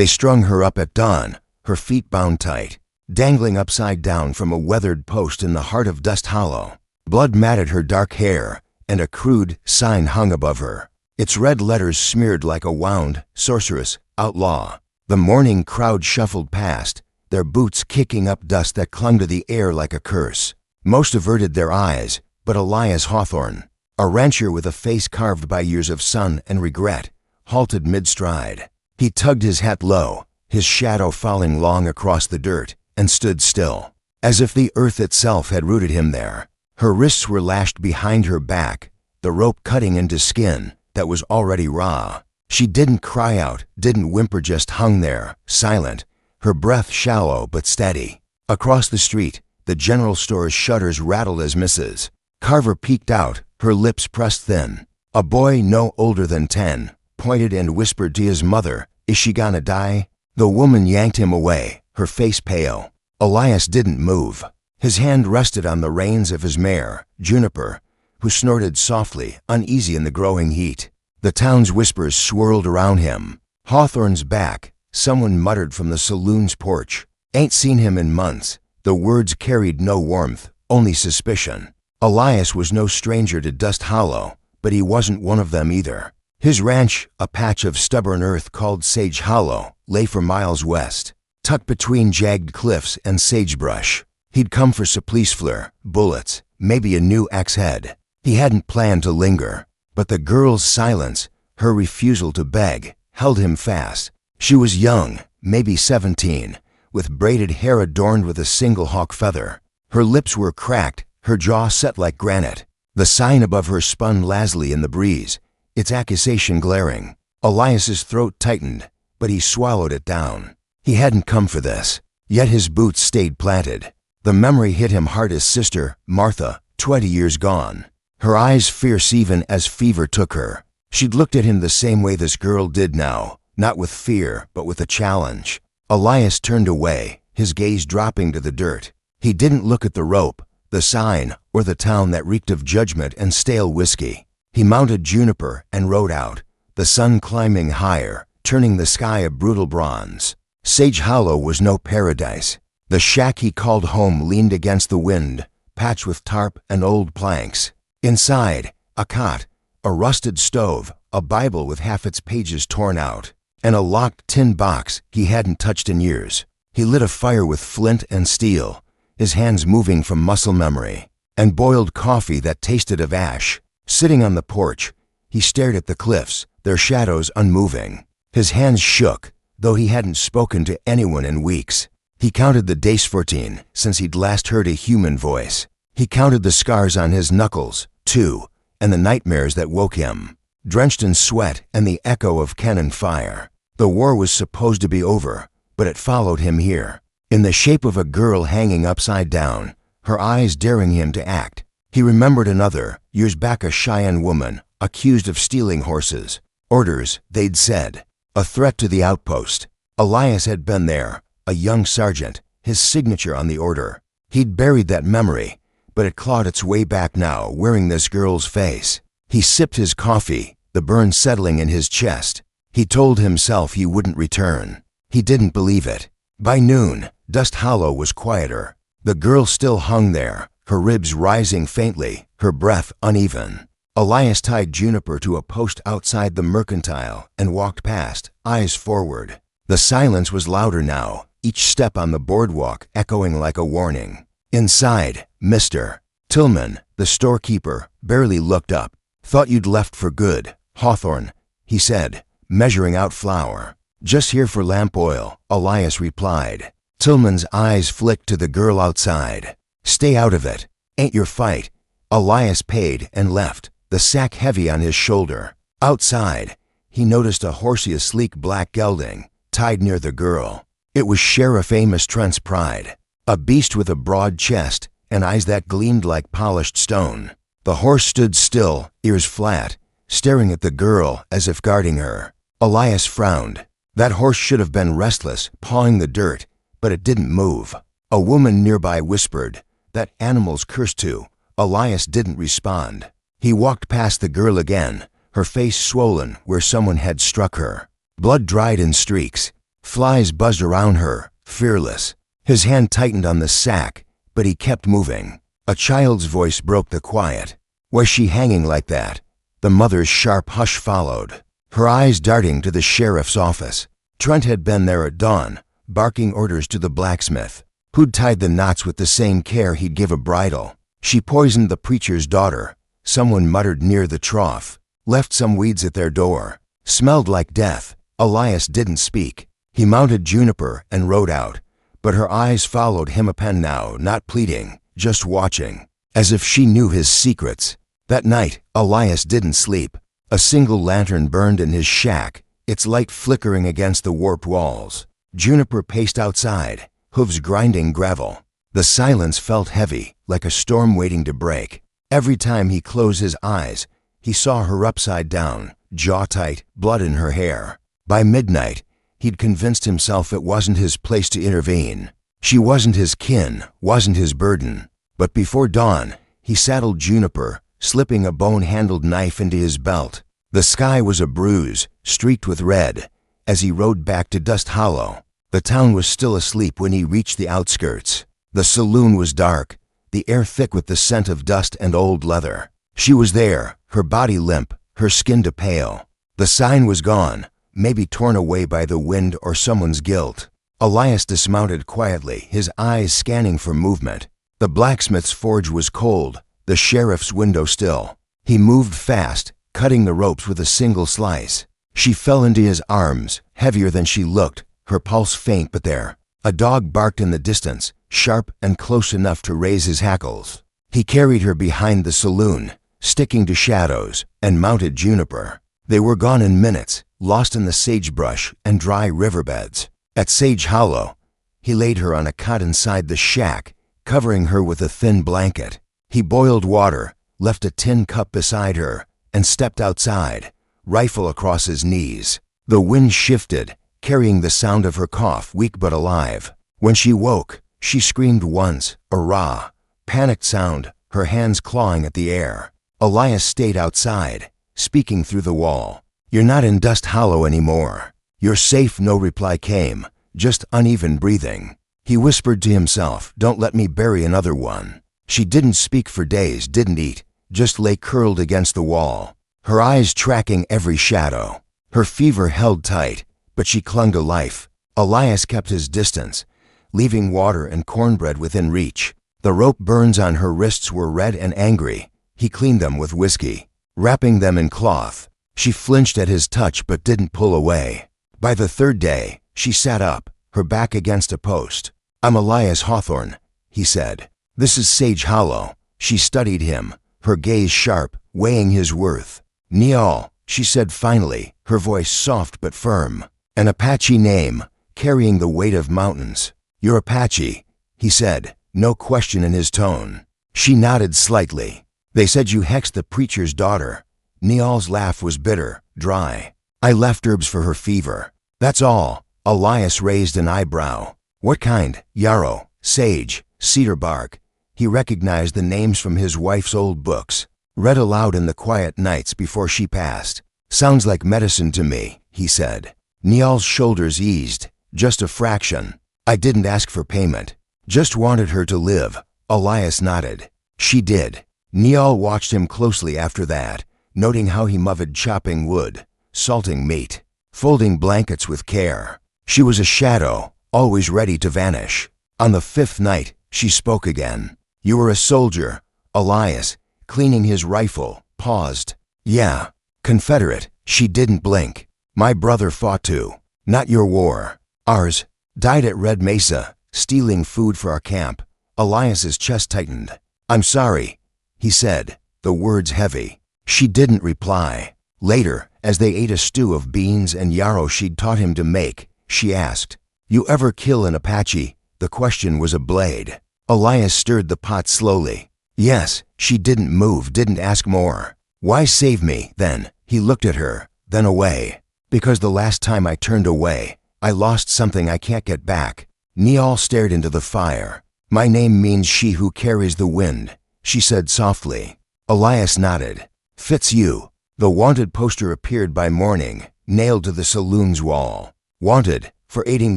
They strung her up at dawn, her feet bound tight, dangling upside down from a weathered post in the heart of Dust Hollow. Blood matted her dark hair, and a crude sign hung above her, its red letters smeared like a wound, sorceress, outlaw. The mourning crowd shuffled past, their boots kicking up dust that clung to the air like a curse. Most averted their eyes, but Elias Hawthorne, a rancher with a face carved by years of sun and regret, halted mid-stride. He tugged his hat low, his shadow falling long across the dirt, and stood still, as if the earth itself had rooted him there. Her wrists were lashed behind her back, the rope cutting into skin that was already raw. She didn't cry out, didn't whimper, just hung there, silent, her breath shallow but steady. Across the street, the general store's shutters rattled as Mrs. Carver peeked out, her lips pressed thin. A boy no older than 10 pointed and whispered to his mother, "Is she gonna die?" The woman yanked him away, her face pale. Elias didn't move. His hand rested on the reins of his mare, Juniper, who snorted softly, uneasy in the growing heat. The town's whispers swirled around him. Hawthorne's back, someone muttered from the saloon's porch. "Ain't seen him in months." The words carried no warmth, only suspicion. Elias was no stranger to Dust Hollow, but he wasn't one of them either. His ranch, a patch of stubborn earth called Sage Hollow, lay for miles west, tucked between jagged cliffs and sagebrush. He'd come for saplisfleur, bullets, maybe a new axe head. He hadn't planned to linger, but the girl's silence, her refusal to beg, held him fast. She was young, maybe 17, with braided hair adorned with a single hawk feather. Her lips were cracked, her jaw set like granite. The sign above her spun lazily in the breeze, its accusation glaring. Elias's throat tightened, but he swallowed it down. He hadn't come for this, yet his boots stayed planted. The memory hit him hard as Sister Martha, 20 years gone. Her eyes fierce even as fever took her. She'd looked at him the same way this girl did now, not with fear, but with a challenge. Elias turned away, his gaze dropping to the dirt. He didn't look at the rope, the sign, or the town that reeked of judgment and stale whiskey. He mounted Juniper and rode out, the sun climbing higher, turning the sky a brutal bronze. Sage Hollow was no paradise. The shack he called home leaned against the wind, patched with tarp and old planks. Inside, a cot, a rusted stove, a Bible with half its pages torn out, and a locked tin box he hadn't touched in years. He lit a fire with flint and steel, his hands moving from muscle memory, and boiled coffee that tasted of ash. Sitting on the porch, he stared at the cliffs, their shadows unmoving. His hands shook, though he hadn't spoken to anyone in weeks. He counted the days 14 since he'd last heard a human voice. He counted the scars on his knuckles, too, and the nightmares that woke him, drenched in sweat and the echo of cannon fire. The war was supposed to be over, but it followed him here, in the shape of a girl hanging upside down, her eyes daring him to act. He remembered another, years back, a Cheyenne woman, accused of stealing horses. Orders, they'd said. A threat to the outpost. Elias had been there, a young sergeant, his signature on the order. He'd buried that memory, but it clawed its way back now, wearing this girl's face. He sipped his coffee, the burn settling in his chest. He told himself he wouldn't return. He didn't believe it. By noon, Dust Hollow was quieter. The girl still hung there, her ribs rising faintly, her breath uneven. Elias tied Juniper to a post outside the mercantile and walked past, eyes forward. The silence was louder now, each step on the boardwalk echoing like a warning. Inside, Mr. Tillman, the storekeeper, barely looked up. "Thought you'd left for good, Hawthorne," he said, measuring out flour. "Just here for lamp oil," Elias replied. Tillman's eyes flicked to the girl outside. "Stay out of it. Ain't your fight." Elias paid and left, the sack heavy on his shoulder. Outside, he noticed a horsey, a sleek black gelding, tied near the girl. It was Sheriff Amos Trent's pride, a beast with a broad chest and eyes that gleamed like polished stone. The horse stood still, ears flat, staring at the girl as if guarding her. Elias frowned. That horse should have been restless, pawing the dirt, but it didn't move. A woman nearby whispered, "That animal's cursed to." Elias didn't respond. He walked past the girl again, her face swollen where someone had struck her. Blood dried in streaks. Flies buzzed around her, fearless. His hand tightened on the sack, but he kept moving. A child's voice broke the quiet. Was she hanging like that? The mother's sharp hush followed, her eyes darting to the sheriff's office. Trent had been there at dawn, barking orders to the blacksmith, who'd tied the knots with the same care he'd give a bridle. She poisoned the preacher's daughter, someone muttered near the trough, left some weeds at their door, smelled like death. Elias didn't speak. He mounted Juniper and rode out, but her eyes followed him, a pen now, not pleading, just watching, as if she knew his secrets. That night, Elias didn't sleep. A single lantern burned in his shack, its light flickering against the warped walls. Juniper paced outside, hooves grinding gravel. The silence felt heavy, like a storm waiting to break. Every time he closed his eyes, he saw her upside down, jaw tight, blood in her hair. By midnight, he'd convinced himself it wasn't his place to intervene. She wasn't his kin, wasn't his burden. But before dawn, he saddled Juniper, slipping a bone-handled knife into his belt. The sky was a bruise, streaked with red, as he rode back to Dust Hollow. The town was still asleep when he reached the outskirts. The saloon was dark, the air thick with the scent of dust and old leather. She was there, her body limp, her skin to pale. The sign was gone, maybe torn away by the wind or someone's guilt. Elias dismounted quietly, his eyes scanning for movement. The blacksmith's forge was cold, the sheriff's window still. He moved fast, cutting the ropes with a single slice. She fell into his arms, heavier than she looked, her pulse faint but there. A dog barked in the distance, sharp and close enough to raise his hackles. He carried her behind the saloon, sticking to shadows, and mounted Juniper. They were gone in minutes, lost in the sagebrush and dry riverbeds. At Sage Hollow, he laid her on a cot inside the shack, covering her with a thin blanket. He boiled water, left a tin cup beside her, and stepped outside, rifle across his knees. The wind shifted, carrying the sound of her cough, weak but alive. When she woke, she screamed once, a raw, panicked sound, her hands clawing at the air. Elias stayed outside, speaking through the wall. "You're not in Dust Hollow anymore. You're safe." No reply came, just uneven breathing. He whispered to himself, "Don't let me bury another one." She didn't speak for days, didn't eat, just lay curled against the wall, her eyes tracking every shadow. Her fever held tight, but she clung to life. Elias kept his distance, leaving water and cornbread within reach. The rope burns on her wrists were red and angry. He cleaned them with whiskey, wrapping them in cloth. She flinched at his touch but didn't pull away. By the third day, she sat up, her back against a post. "I'm Elias Hawthorne," he said. "This is Sage Hollow." She studied him, her gaze sharp, weighing his worth. "Niall," she said finally, her voice soft but firm. "An Apache name, carrying the weight of mountains." "You're Apache," he said, no question in his tone. She nodded slightly. "They said you hexed the preacher's daughter." Niall's laugh was bitter, dry. "I left herbs for her fever. That's all." Elias raised an eyebrow. "What kind?" "Yarrow, sage, cedar bark." He recognized the names from his wife's old books, read aloud in the quiet nights before she passed. "Sounds like medicine to me," he said. Niall's shoulders eased, just a fraction. "I didn't ask for payment, just wanted her to live." Elias nodded. "She did." Niall watched him closely after that, noting how he moved, chopping wood, salting meat, folding blankets with care. She was a shadow, always ready to vanish. On the fifth night, she spoke again. "You were a soldier." Elias, cleaning his rifle, paused. "Yeah, Confederate." She didn't blink. "My brother fought too. Not your war. Ours. Died at Red Mesa, stealing food for our camp." Elias's chest tightened. "I'm sorry," he said, the words heavy. She didn't reply. Later, as they ate a stew of beans and yarrow she'd taught him to make, she asked, "You ever kill an Apache?" The question was a blade. Elias stirred the pot slowly. "Yes." She didn't move, didn't ask more. "Why save me, then?" He looked at her, then away. "Because the last time I turned away, I lost something I can't get back." Niall stared into the fire. "My name means she who carries the wind," she said softly. Elias nodded. "Fits you." The wanted poster appeared by morning, nailed to the saloon's wall. "Wanted for aiding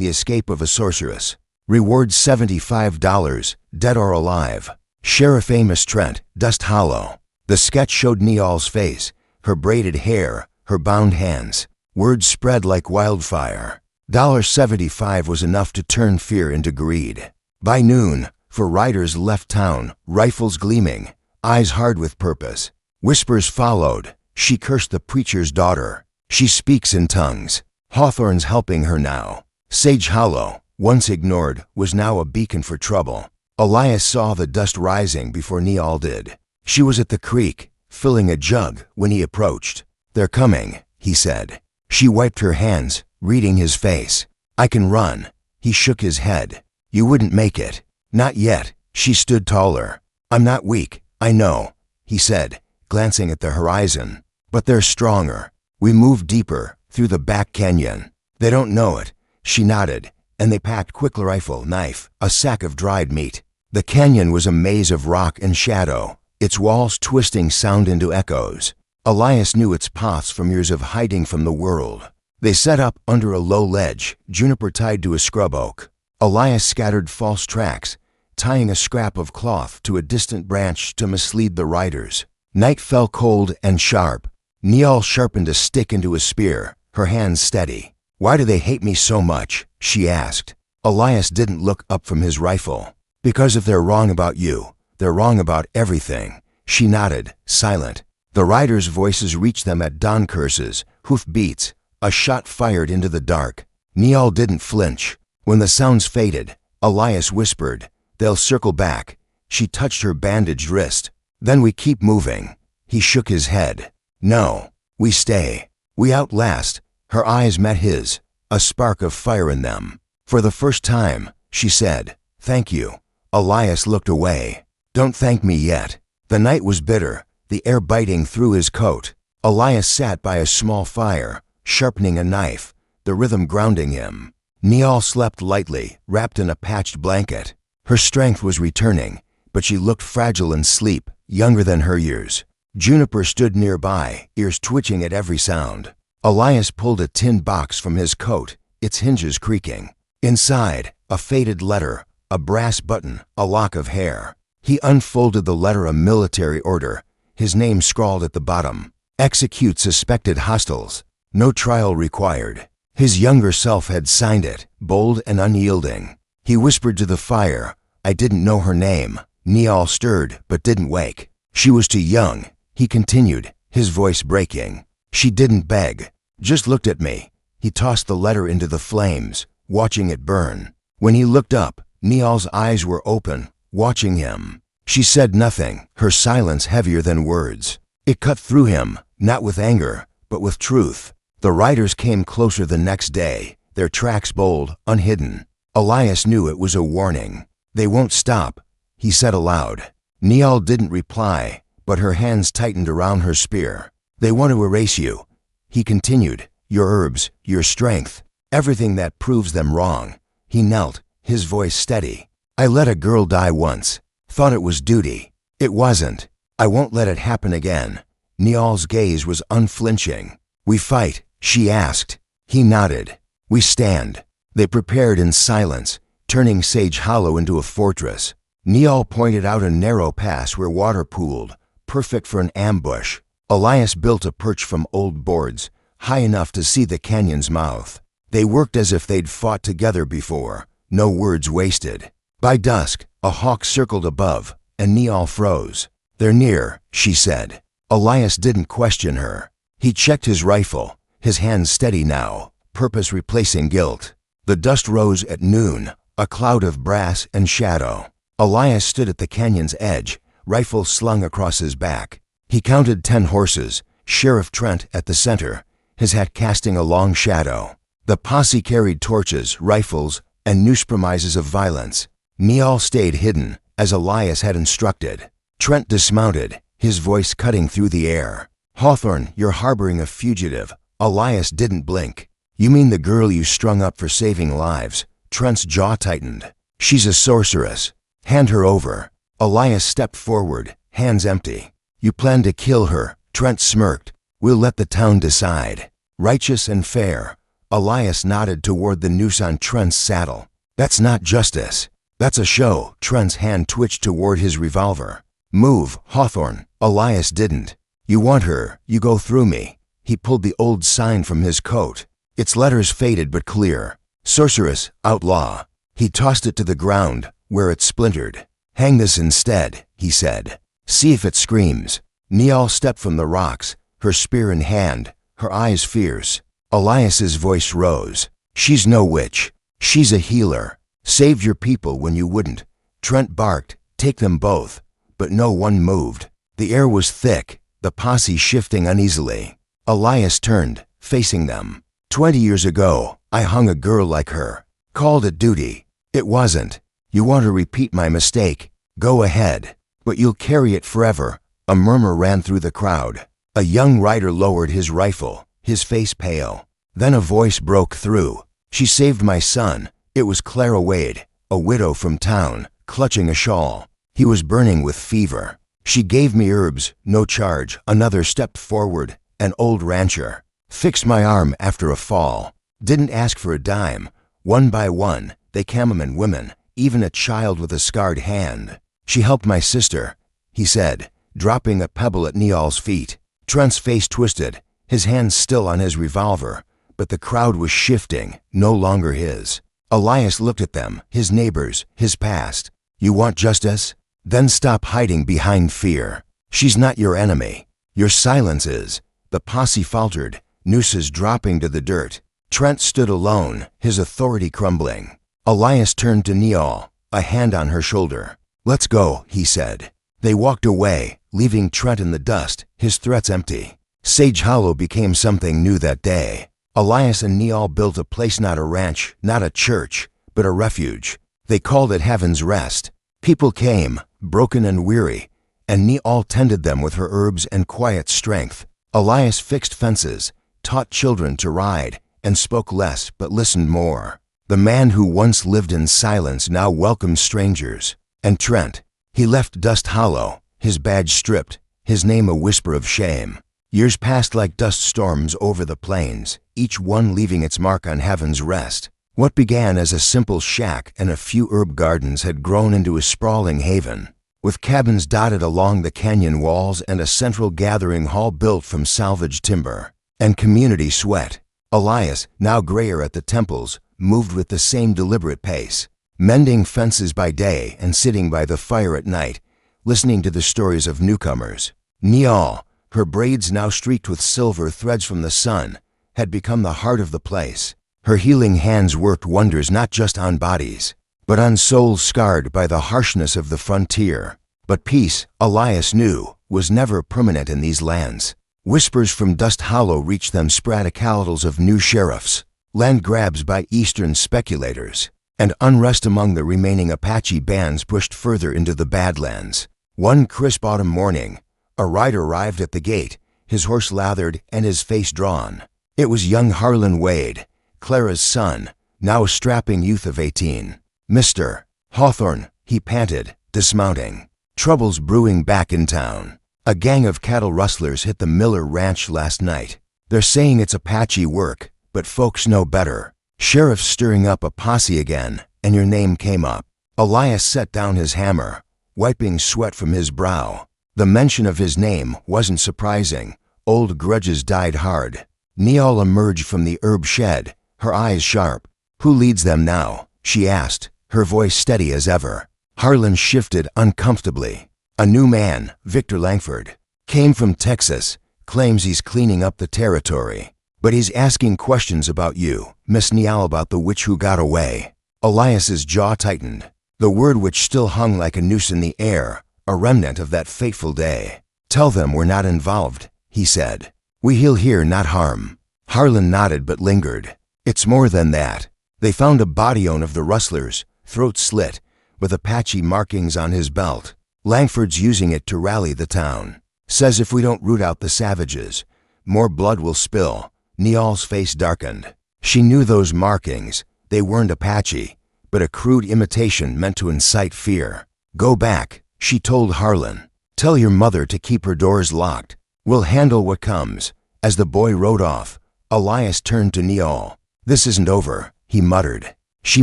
the escape of a sorceress. Reward $75, dead or alive. Sheriff Amos Trent, Dust Hollow. The sketch showed Niall's face, her braided hair, her bound hands. Words spread like wildfire. $75 was enough to turn fear into greed. By noon, four riders left town, rifles gleaming, eyes hard with purpose. Whispers followed. She cursed the preacher's daughter. She speaks in tongues. Hawthorne's helping her now. Sage Hollow, once ignored, was now a beacon for trouble. Elias saw the dust rising before Niall did. She was at the creek, filling a jug, when he approached. "They're coming," he said. She wiped her hands, reading his face. "I can run." He shook his head. "You wouldn't make it." "Not yet." She stood taller. "I'm not weak, I know," he said, glancing at the horizon. "But they're stronger." We moved deeper, through the back canyon. "They don't know it." She nodded, and they packed quick rifle, knife, a sack of dried meat. The canyon was a maze of rock and shadow, its walls twisting sound into echoes. Elias knew its paths from years of hiding from the world. They set up under a low ledge, juniper tied to a scrub oak. Elias scattered false tracks, tying a scrap of cloth to a distant branch to mislead the riders. Night fell cold and sharp. Niall sharpened a stick into a spear, her hands steady. "Why do they hate me so much?" she asked. Elias didn't look up from his rifle. "Because if they're wrong about you, they're wrong about everything." She nodded, silent. The riders' voices reached them at dawn, curses, hoof beats, a shot fired into the dark. Niall didn't flinch. When the sounds faded, Elias whispered, "They'll circle back." She touched her bandaged wrist. "Then we keep moving." He shook his head. "No, we stay. We outlast." Her eyes met his, a spark of fire in them. "For the first time," she said, "thank you." Elias looked away. "Don't thank me yet." The night was bitter, the air biting through his coat. Elias sat by a small fire, sharpening a knife, the rhythm grounding him. Niall slept lightly, wrapped in a patched blanket. Her strength was returning, but she looked fragile in sleep, younger than her years. Juniper stood nearby, ears twitching at every sound. Elias pulled a tin box from his coat, its hinges creaking. Inside, a faded letter, a brass button, a lock of hair. He unfolded the letter, a military order, his name scrawled at the bottom. "Execute suspected hostiles. No trial required." His younger self had signed it, bold and unyielding. He whispered to the fire, "I didn't know her name." Niall stirred, but didn't wake. "She was too young," he continued, his voice breaking. "She didn't beg, just looked at me." He tossed the letter into the flames, watching it burn. When he looked up, Niall's eyes were open, watching him. She said nothing, her silence heavier than words. It cut through him, not with anger, but with truth. The riders came closer the next day, their tracks bold, unhidden. Elias knew it was a warning. "They won't stop," he said aloud. Niall didn't reply, but her hands tightened around her spear. "They want to erase you," he continued. "Your herbs, your strength, everything that proves them wrong." He knelt, his voice steady. "I let a girl die once. Thought it was duty. It wasn't. I won't let it happen again." Niall's gaze was unflinching. "We fight?" she asked. He nodded. "We stand." They prepared in silence, turning Sage Hollow into a fortress. Niall pointed out a narrow pass where water pooled, perfect for an ambush. Elias built a perch from old boards, high enough to see the canyon's mouth. They worked as if they'd fought together before, no words wasted. By dusk, a hawk circled above, and Niall froze. "They're near," she said. Elias didn't question her. He checked his rifle, his hands steady now, purpose replacing guilt. The dust rose at noon, a cloud of brass and shadow. Elias stood at the canyon's edge, rifle slung across his back. He counted 10 horses, Sheriff Trent at the center, his hat casting a long shadow. The posse carried torches, rifles, and news promises of violence. Niall stayed hidden, as Elias had instructed. Trent dismounted, his voice cutting through the air. "Hawthorne, you're harboring a fugitive." Elias didn't blink. "You mean the girl you strung up for saving lives?" Trent's jaw tightened. "She's a sorceress. Hand her over." Elias stepped forward, hands empty. "You plan to kill her?" Trent smirked. "We'll let the town decide." "Righteous and fair." Elias nodded toward the noose on Trent's saddle. That's not justice. That's a show. Trent's hand twitched toward his revolver. Move, Hawthorne. Elias didn't. You want her, you go through me. He pulled the old sign from his coat. Its letters faded but clear. Sorceress, outlaw. He tossed it to the ground, where it splintered. Hang this instead, he said. See if it screams. Niall stepped from the rocks, her spear in hand, her eyes fierce. Elias's voice rose. She's no witch. She's a healer. Saved your people when you wouldn't. Trent barked, take them both. But no one moved. The air was thick, the posse shifting uneasily. Elias turned, facing them. 20 years ago, I hung a girl like her. Called it duty. It wasn't. You want to repeat my mistake? Go ahead. But you'll carry it forever. A murmur ran through the crowd. A young rider lowered his rifle, his face pale. Then a voice broke through. She saved my son. It was Clara Wade, a widow from town, clutching a shawl. He was burning with fever. She gave me herbs, no charge. Another stepped forward, an old rancher. Fixed my arm after a fall. Didn't ask for a dime. One by one, they came men, women, even a child with a scarred hand. She helped my sister, he said, dropping a pebble at Niall's feet. Trent's face twisted, his hands still on his revolver, but the crowd was shifting, no longer his. Elias looked at them, his neighbors, his past. You want justice? Then stop hiding behind fear. She's not your enemy. Your silence is. The posse faltered, nooses dropping to the dirt. Trent stood alone, his authority crumbling. Elias turned to Niall, a hand on her shoulder. Let's go, he said. They walked away, leaving Trent in the dust, his threats empty. Sage Hollow became something new that day. Elias and Niall built a place, not a ranch, not a church, but a refuge. They called it Heaven's Rest. People came, broken and weary, and Niall tended them with her herbs and quiet strength. Elias fixed fences, taught children to ride, and spoke less but listened more. The man who once lived in silence now welcomed strangers. And Trent, he left Dust Hollow, his badge stripped, his name a whisper of shame. Years passed like dust storms over the plains, each one leaving its mark on Heaven's Rest. What began as a simple shack and a few herb gardens had grown into a sprawling haven, with cabins dotted along the canyon walls and a central gathering hall built from salvaged timber. And community sweat. Elias, now grayer at the temples, moved with the same deliberate pace, mending fences by day and sitting by the fire at night, listening to the stories of newcomers. Niall, her braids now streaked with silver threads from the sun, had become the heart of the place. Her healing hands worked wonders not just on bodies, but on souls scarred by the harshness of the frontier. But peace, Elias knew, was never permanent in these lands. Whispers from Dust Hollow reached them, spraticalities of new sheriffs, land grabs by eastern speculators, and unrest among the remaining Apache bands pushed further into the Badlands. One crisp autumn morning, a rider arrived at the gate, his horse lathered and his face drawn. It was young Harlan Wade, Clara's son, now a strapping youth of 18. Mr. Hawthorne, he panted, dismounting. Trouble's brewing back in town. A gang of cattle rustlers hit the Miller Ranch last night. They're saying it's Apache work, but folks know better. Sheriff's stirring up a posse again, and your name came up. Elias set down his hammer, wiping sweat from his brow. The mention of his name wasn't surprising. Old grudges died hard. Niall emerged from the herb shed, her eyes sharp. Who leads them now? She asked, her voice steady as ever. Harlan shifted uncomfortably. A new man, Victor Langford. Came from Texas, claims he's cleaning up the territory. But he's asking questions about you, Miss Niall, about the witch who got away. Elias's jaw tightened. The word which still hung like a noose in the air, a remnant of that fateful day. Tell them we're not involved, he said. We heal here, not harm. Harlan nodded but lingered. It's more than that. They found a body-on of the rustlers, throat slit, with Apache markings on his belt. Langford's using it to rally the town. Says if we don't root out the savages, more blood will spill. Niall's face darkened. She knew those markings. They weren't Apache, but a crude imitation meant to incite fear. Go back, she told Harlan. Tell your mother to keep her doors locked. We'll handle what comes. As the boy rode off, Elias turned to Niall. "This isn't over," he muttered. She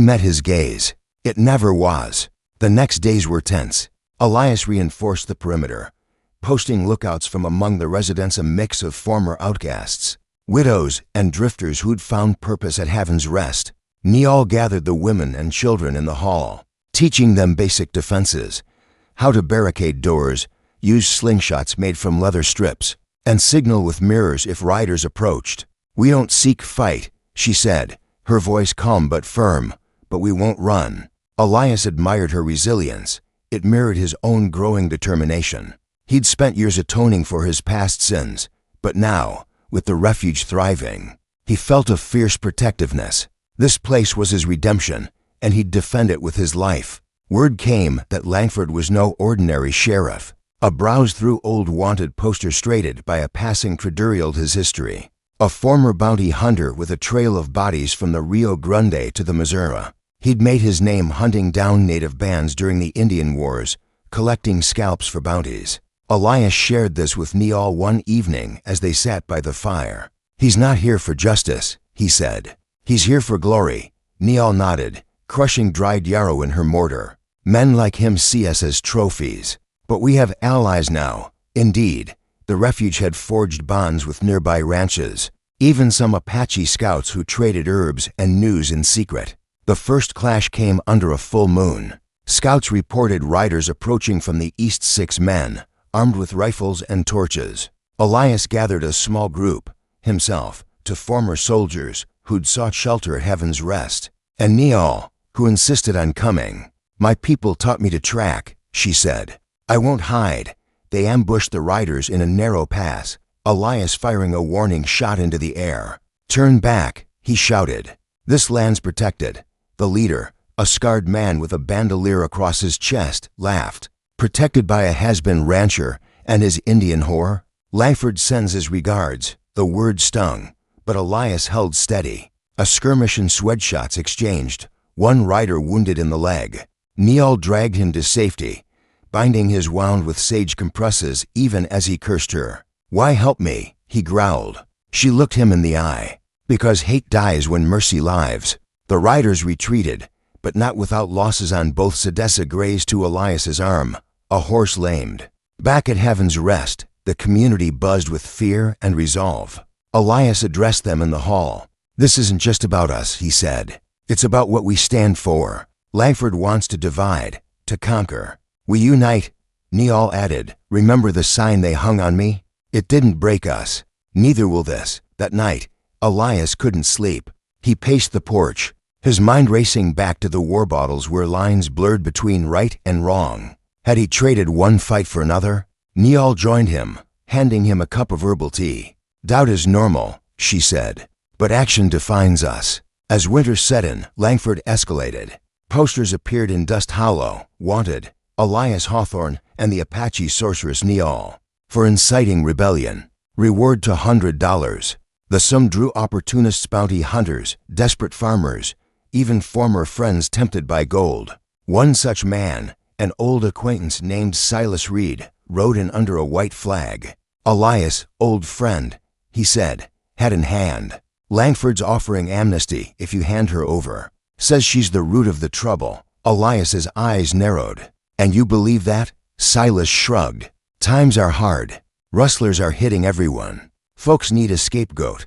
met his gaze. It never was. The next days were tense. Elias reinforced the perimeter, posting lookouts from among the residents, a mix of former outcasts, widows, and drifters who'd found purpose at Heaven's Rest. Neal gathered the women and children in the hall, teaching them basic defenses, how to barricade doors, use slingshots made from leather strips, and signal with mirrors if riders approached. "We don't seek fight," she said, her voice calm but firm, "but we won't run." Elias admired her resilience. It mirrored his own growing determination. He'd spent years atoning for his past sins, but now, with the refuge thriving, he felt a fierce protectiveness. This place was his redemption, and he'd defend it with his life. Word came that Langford was no ordinary sheriff. A browse through old wanted posters stated by a passing revealed his history. A former bounty hunter with a trail of bodies from the Rio Grande to the Missouri. He'd made his name hunting down native bands during the Indian Wars, collecting scalps for bounties. Elias shared this with Neal one evening as they sat by the fire. "He's not here for justice," he said. "He's here for glory." Neal nodded, crushing dried yarrow in her mortar. "Men like him see us as trophies. But we have allies now." Indeed, the refuge had forged bonds with nearby ranches, even some Apache scouts who traded herbs and news in secret. The first clash came under a full moon. Scouts reported riders approaching from the east, 6 men, armed with rifles and torches. Elias gathered a small group, himself, to former soldiers who'd sought shelter at Heaven's Rest, and Neal, who insisted on coming. "My people taught me to track," she said. "I won't hide." They ambushed the riders in a narrow pass, Elias firing a warning shot into the air. "Turn back," he shouted. "This land's protected." The leader, a scarred man with a bandolier across his chest, laughed. "Protected by a has-been rancher and his Indian whore? Langford sends his regards." The word stung, but Elias held steady. A skirmish and sweatshots exchanged, one rider wounded in the leg. Neal dragged him to safety, binding his wound with sage compresses even as he cursed her. "Why help me?" he growled. She looked him in the eye. "Because hate dies when mercy lives." The riders retreated, but not without losses on both. Sedessa grazed to Elias's arm, a horse lamed. Back at Heaven's Rest, the community buzzed with fear and resolve. Elias addressed them in the hall. "This isn't just about us," he said. "It's about what we stand for. Langford wants to divide, to conquer. We unite." Neal added, "Remember the sign they hung on me? It didn't break us. Neither will this." That night, Elias couldn't sleep. He paced the porch, his mind racing back to the war battles where lines blurred between right and wrong. Had he traded one fight for another? Neal joined him, handing him a cup of herbal tea. "Doubt is normal," she said, "but action defines us." As winter set in, Langford escalated. Posters appeared in Dust Hollow, wanted, Elias Hawthorne and the Apache sorceress Neal, for inciting rebellion. Reward to $100. The sum drew opportunists, bounty hunters, desperate farmers, even former friends tempted by gold. One such man, an old acquaintance named Silas Reed, rode in under a white flag. "Elias, old friend," he said, hat in hand. "Langford's offering amnesty if you hand her over. Says she's the root of the trouble." Elias's eyes narrowed. "And you believe that?" Silas shrugged. "Times are hard. Rustlers are hitting everyone. Folks need a scapegoat."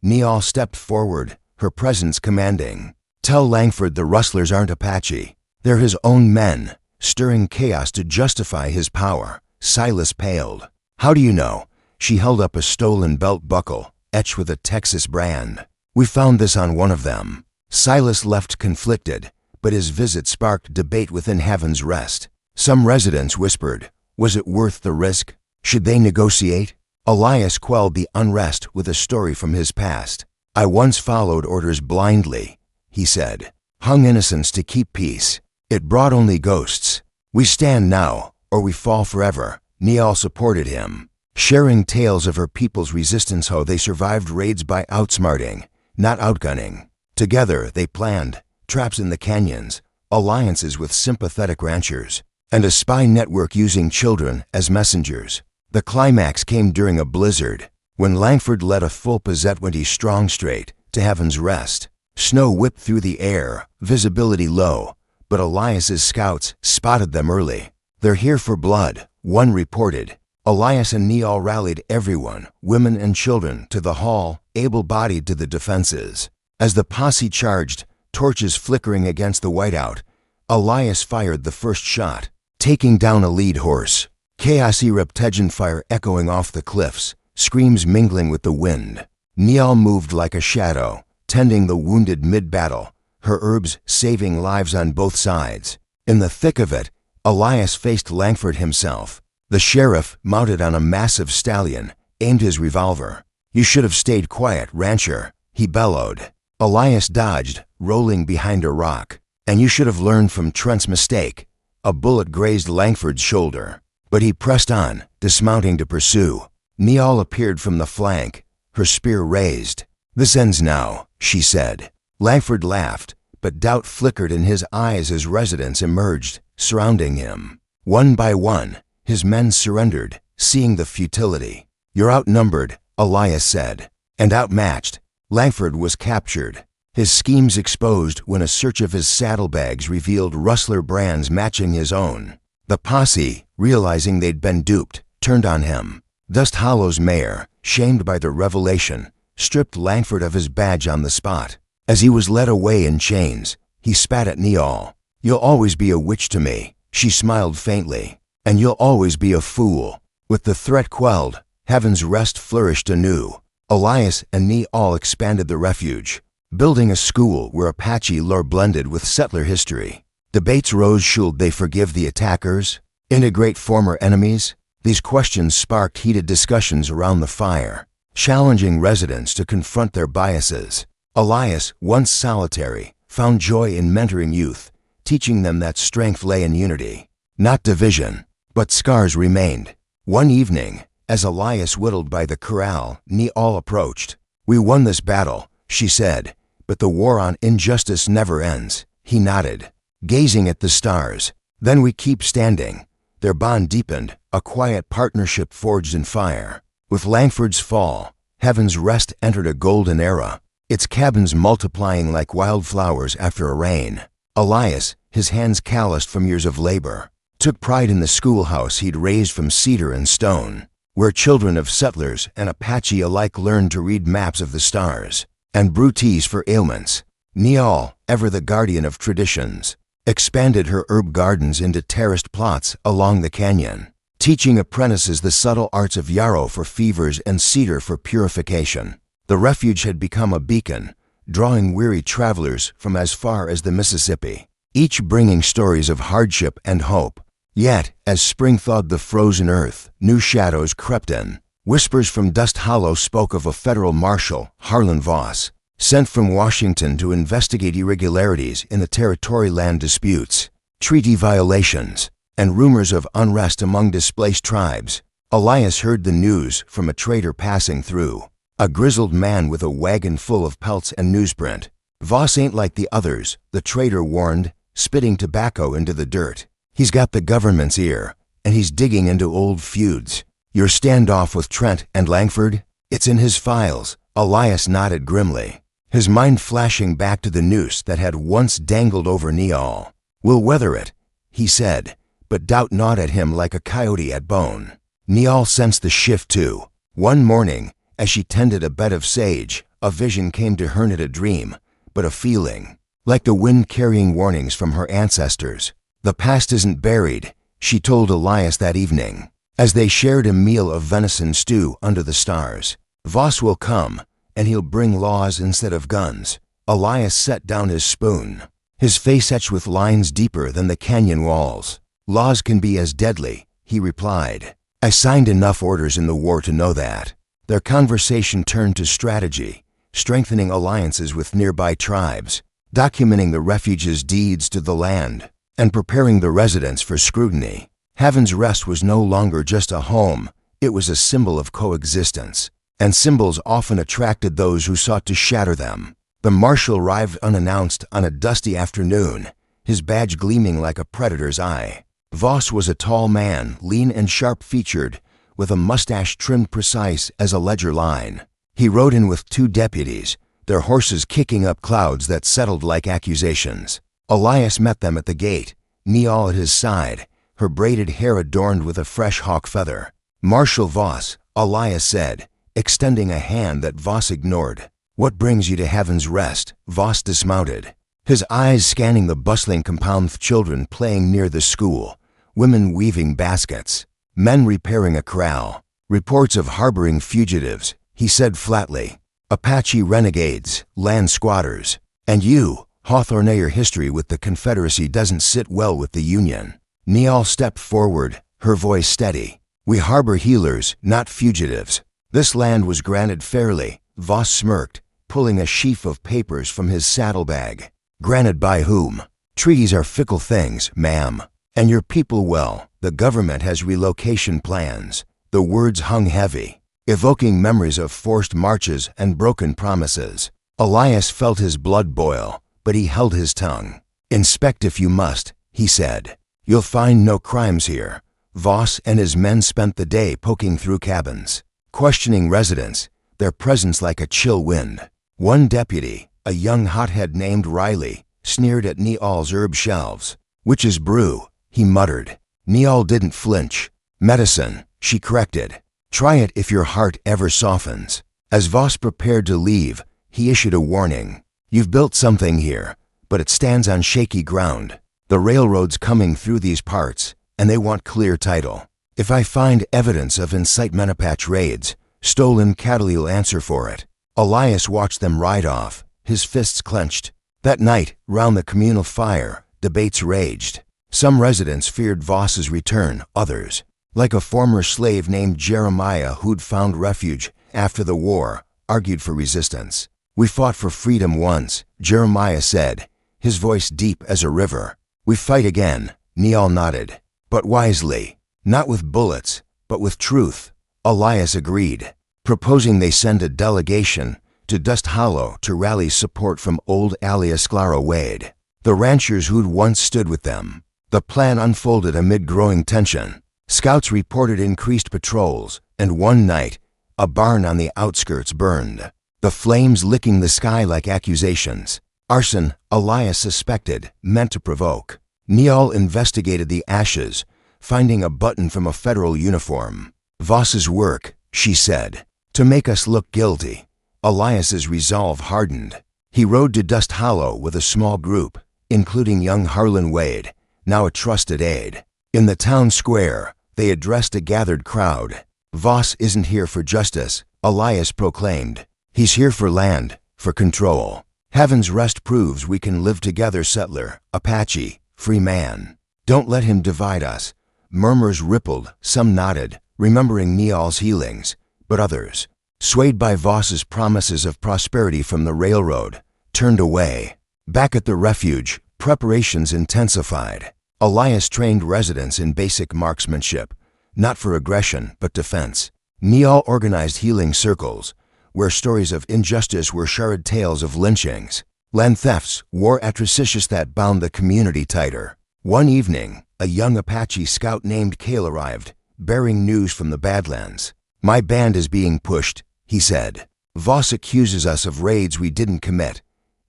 Neal stepped forward, her presence commanding. "Tell Langford the rustlers aren't Apache. They're his own men, stirring chaos to justify his power." Silas paled. "How do you know?" She held up a stolen belt buckle, etched with a Texas brand. "We found this on one of them." Silas left conflicted, but his visit sparked debate within Heaven's Rest. Some residents whispered, was it worth the risk? Should they negotiate? Elias quelled the unrest with a story from his past. "I once followed orders blindly," he said. "Hung innocents to keep peace. It brought only ghosts. We stand now, or we fall forever." Neal supported him, sharing tales of her people's resistance, how they survived raids by outsmarting, not outgunning. Together they planned traps in the canyons, alliances with sympathetic ranchers, and a spy network using children as messengers. The climax came during a blizzard, when Langford led a full possessed 20 strong straight to Heaven's Rest. Snow whipped through the air, visibility low, but Elias's scouts spotted them early. "They're here for blood," one reported. Elias and Neal rallied everyone, women and children, to the hall, able-bodied to the defenses. As the posse charged, torches flickering against the whiteout, Elias fired the first shot, taking down a lead horse. Chaos erupted, fire echoing off the cliffs, screams mingling with the wind. Neal moved like a shadow, tending the wounded mid-battle, her herbs saving lives on both sides. In the thick of it, Elias faced Langford himself. The sheriff, mounted on a massive stallion, aimed his revolver. "You should have stayed quiet, rancher," he bellowed. Elias dodged, rolling behind a rock. "And you should have learned from Trent's mistake." A bullet grazed Langford's shoulder, but he pressed on, dismounting to pursue. Neal appeared from the flank, her spear raised. "This ends now," she said. Langford laughed, but doubt flickered in his eyes as residents emerged, surrounding him. One by one, his men surrendered, seeing the futility. "You're outnumbered," Elias said, "and outmatched." Langford was captured, his schemes exposed when a search of his saddlebags revealed rustler brands matching his own. The posse, realizing they'd been duped, turned on him. Dust Hollow's mayor, shamed by the revelation, stripped Langford of his badge on the spot. As he was led away in chains, he spat at Neal. "You'll always be a witch to me," she smiled faintly. "And you'll always be a fool." With the threat quelled, Heaven's Rest flourished anew. Elias and Neal expanded the refuge, building a school where Apache lore blended with settler history. Debates rose: should they forgive the attackers? Integrate former enemies? These questions sparked heated discussions around the fire, challenging residents to confront their biases. Elias, once solitary, found joy in mentoring youth, teaching them that strength lay in unity, not division. But scars remained. One evening, as Elias whittled by the corral, Neal approached. "We won this battle," she said, "but the war on injustice never ends." He nodded, gazing at the stars. "Then we keep standing." Their bond deepened, a quiet partnership forged in fire. With Langford's fall, Heaven's Rest entered a golden era, its cabins multiplying like wildflowers after a rain. Elias, his hands calloused from years of labor, took pride in the schoolhouse he'd raised from cedar and stone, where children of settlers and Apache alike learned to read maps of the stars and brew teas for ailments. Neal, ever the guardian of traditions, expanded her herb gardens into terraced plots along the canyon, teaching apprentices the subtle arts of yarrow for fevers and cedar for purification. The refuge had become a beacon, drawing weary travelers from as far as the Mississippi, each bringing stories of hardship and hope. Yet, as spring thawed the frozen earth, new shadows crept in. Whispers from Dust Hollow spoke of a federal marshal, Harlan Voss, sent from Washington to investigate irregularities in the territory land disputes, treaty violations, and rumors of unrest among displaced tribes. Elias heard the news from a trader passing through, a grizzled man with a wagon full of pelts and newsprint. "Voss ain't like the others," the trader warned, spitting tobacco into the dirt. "He's got the government's ear, and he's digging into old feuds. Your standoff with Trent and Langford? It's in his files." Elias nodded grimly, his mind flashing back to the noose that had once dangled over Neal. "We'll weather it," he said, but doubt gnawed at him like a coyote at bone. Neal sensed the shift too. One morning, as she tended a bed of sage, a vision came to her, not a dream, but a feeling, like the wind carrying warnings from her ancestors. "The past isn't buried," she told Elias that evening, as they shared a meal of venison stew under the stars. "Voss will come, and he'll bring laws instead of guns." Elias set down his spoon, his face etched with lines deeper than the canyon walls. "Laws can be as deadly," he replied. "I signed enough orders in the war to know that." Their conversation turned to strategy, strengthening alliances with nearby tribes, documenting the refuge's deeds to the land, and preparing the residents for scrutiny. Heaven's Rest was no longer just a home, it was a symbol of coexistence, and symbols often attracted those who sought to shatter them. The marshal arrived unannounced on a dusty afternoon, his badge gleaming like a predator's eye. Voss was a tall man, lean and sharp-featured, with a mustache trimmed precise as a ledger line. He rode in with 2 deputies, their horses kicking up clouds that settled like accusations. Elias met them at the gate, Neal at his side, her braided hair adorned with a fresh hawk feather. "Marshal Voss," Elias said, extending a hand that Voss ignored. "What brings you to Heaven's Rest?" Voss dismounted, his eyes scanning the bustling compound of children playing near the school, women weaving baskets, men repairing a corral. "Reports of harboring fugitives," he said flatly. "Apache renegades, land squatters. And you, Hawthorne, your history with the Confederacy doesn't sit well with the Union." Neal stepped forward, her voice steady. "We harbor healers, not fugitives. This land was granted fairly," Voss smirked, pulling a sheaf of papers from his saddlebag. "Granted by whom? Treaties are fickle things, ma'am. And your people, well, the government has relocation plans." The words hung heavy, evoking memories of forced marches and broken promises. Elias felt his blood boil, but he held his tongue. "Inspect if you must," he said. "You'll find no crimes here." Voss and his men spent the day poking through cabins, questioning residents, their presence like a chill wind. One deputy, a young hothead named Riley, sneered at Neal's herb shelves. "Witch's brew," he muttered. Neal didn't flinch. "Medicine," she corrected. "Try it if your heart ever softens." As Voss prepared to leave, he issued a warning. "You've built something here, but it stands on shaky ground. The railroad's coming through these parts, and they want clear title. If I find evidence of incitement Apache raids, stolen cattle, you'll answer for it." Elias watched them ride off, his fists clenched. That night, round the communal fire, debates raged. Some residents feared Voss's return, others, like a former slave named Jeremiah who'd found refuge after the war, argued for resistance. "We fought for freedom once," Jeremiah said, his voice deep as a river. "We fight again," Neal nodded. "But wisely. Not with bullets, but with truth." Elias agreed, proposing they send a delegation to Dust Hollow to rally support from old alias Claro Wade, the ranchers who'd once stood with them. The plan unfolded amid growing tension. Scouts reported increased patrols, and one night, a barn on the outskirts burned, the flames licking the sky like accusations. Arson, Elias suspected, meant to provoke. Neal investigated the ashes, finding a button from a federal uniform. "Voss's work," she said, "to make us look guilty." Elias's resolve hardened. He rode to Dust Hollow with a small group, including young Harlan Wade, now a trusted aide. In the town square, they addressed a gathered crowd. "Voss isn't here for justice," Elias proclaimed. "He's here for land, for control. Heaven's Rest proves we can live together, settler, Apache, free man. Don't let him divide us." Murmurs rippled, some nodded, remembering Neal's healings, but others, swayed by Voss's promises of prosperity from the railroad, turned away. Back at the refuge, preparations intensified. Elias trained residents in basic marksmanship, not for aggression, but defense. Neal organized healing circles, where stories of injustice were shared tales of lynchings, land thefts, war atrocious that bound the community tighter. One evening, a young Apache scout named Cale arrived, bearing news from the Badlands. "My band is being pushed," he said. "Voss accuses us of raids we didn't commit."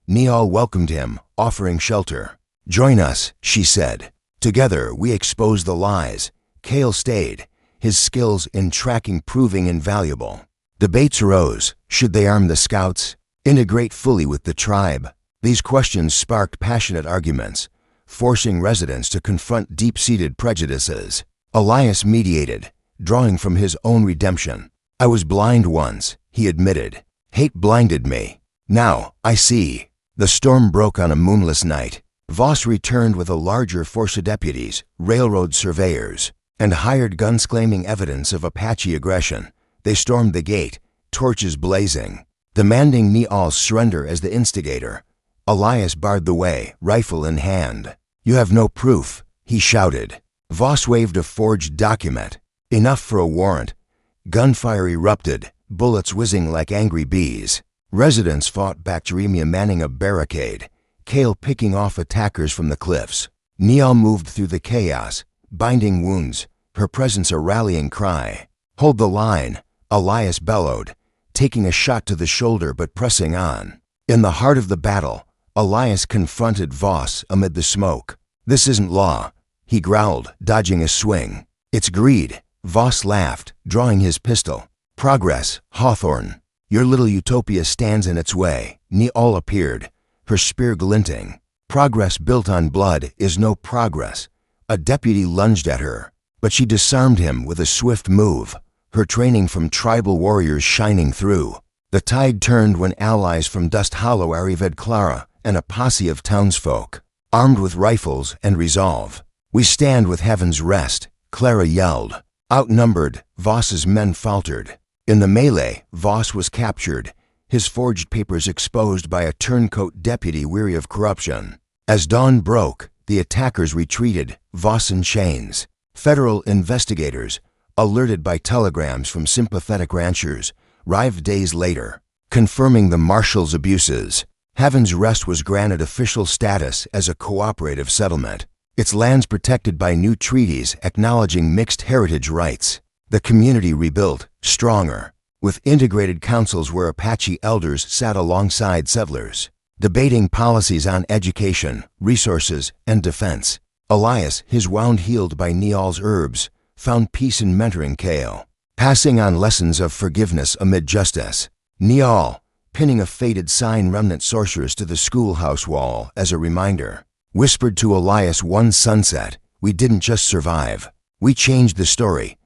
Neal welcomed him, offering shelter. "Join us," she said. Together, we expose the lies. Cale stayed, his skills in tracking proving invaluable. Debates arose. Should they arm the scouts? Integrate fully with the tribe? These questions sparked passionate arguments, forcing residents to confront deep-seated prejudices. Elias mediated, drawing from his own redemption. "I was blind once," he admitted. "Hate blinded me. Now, I see." The storm broke on a moonless night. Voss returned with a larger force of deputies, railroad surveyors, and hired guns claiming evidence of Apache aggression. They stormed the gate, torches blazing, demanding Neal's surrender as the instigator. Elias barred the way, rifle in hand. "You have no proof," he shouted. Voss waved a forged document. "Enough for a warrant." Gunfire erupted, bullets whizzing like angry bees. Residents fought back, Jeremiah manning a barricade, Cale picking off attackers from the cliffs. Neal moved through the chaos, binding wounds, her presence a rallying cry. "Hold the line," Elias bellowed, taking a shot to the shoulder but pressing on. In the heart of the battle, Elias confronted Voss amid the smoke. "This isn't law," he growled, dodging a swing. "It's greed." Voss laughed, drawing his pistol. "Progress, Hawthorne. Your little utopia stands in its way." Niall appeared, her spear glinting. "Progress built on blood is no progress." A deputy lunged at her, but she disarmed him with a swift move, her training from tribal warriors shining through. The tide turned when allies from Dust Hollow arrived, Clara and a posse of townsfolk, armed with rifles and resolve. "We stand with Heaven's Rest," Clara yelled. Outnumbered, Voss's men faltered. In the melee, Voss was captured, his forged papers exposed by a turncoat deputy weary of corruption. As dawn broke, the attackers retreated, Voss in chains. Federal investigators, alerted by telegrams from sympathetic ranchers, arrived days later, confirming the marshal's abuses. Heaven's Rest was granted official status as a cooperative settlement, its lands protected by new treaties acknowledging mixed heritage rights. The community rebuilt, stronger, with integrated councils where Apache elders sat alongside settlers, debating policies on education, resources, and defense. Elias, his wound healed by Niall's herbs, found peace in mentoring Kale, passing on lessons of forgiveness amid justice. Niall, pinning a faded sign remnant sorceress to the schoolhouse wall as a reminder, whispered to Elias one sunset, "We didn't just survive. We changed the story."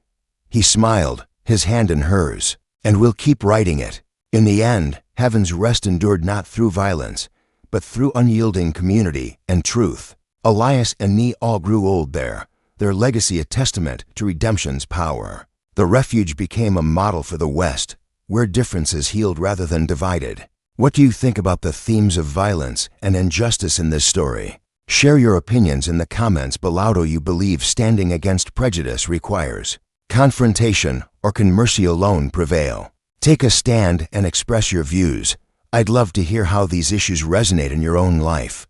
He smiled, his hand in hers. "And we'll keep writing it." In the end, Heaven's Rest endured not through violence, but through unyielding community and truth. Elias and Niall grew old there, their legacy a testament to redemption's power. The refuge became a model for the West, where differences healed rather than divided. What do you think about the themes of violence and injustice in this story? Share your opinions in the comments below. Do you believe standing against prejudice requires confrontation, or can mercy alone prevail? Take a stand and express your views. I'd love to hear how these issues resonate in your own life.